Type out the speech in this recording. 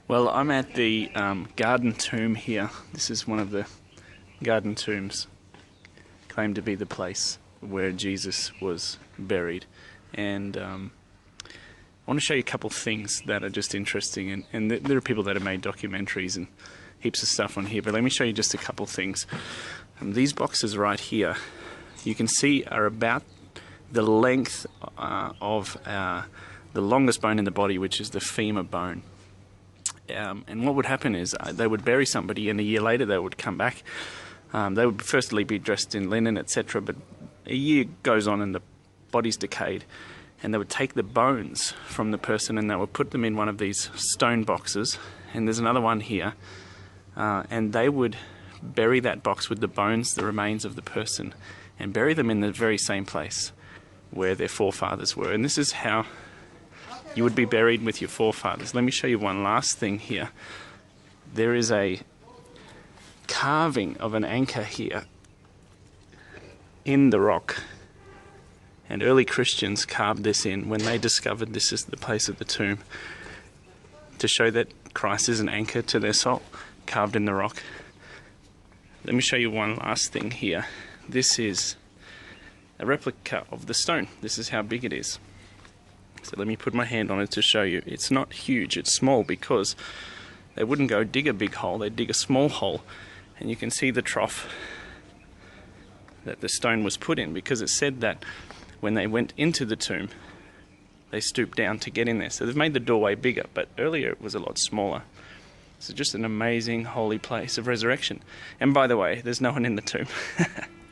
Well, I'm at the garden tomb here. This is one of the garden tombs, claimed to be the place where Jesus was buried. And I want to show you a couple of things that are just interesting. And there are people that have made documentaries and heaps of stuff on here, but let me show you just a couple of things. These boxes right here, you can see, are about the length of the longest bone in the body, which is the femur bone. And what would happen is they would bury somebody, and a year later they would come back. They would firstly be dressed in linen, etc., but a year goes on and the body's decayed, and they would take the bones from the person and they would put them in one of these stone boxes, and there's another one here, and they would bury that box with the bones, the remains of the person, and bury them in the very same place where their forefathers were. And this is how you would be buried with your forefathers. Let me show you one last thing here. There is a carving of an anchor here in the rock, and early Christians carved this in when they discovered this is the place of the tomb, to show that Christ is an anchor to their soul, carved in the rock. Let me show you one last thing here. This is a replica of the stone. This is how big it is. So let me put my hand on it to show you. It's not huge, it's small, because they wouldn't go dig a big hole, they'd dig a small hole. And you can see the trough that the stone was put in, because it said that when they went into the tomb, they stooped down to get in there. So they've made the doorway bigger, but earlier it was a lot smaller. So just an amazing holy place of resurrection. And by the way, there's no one in the tomb.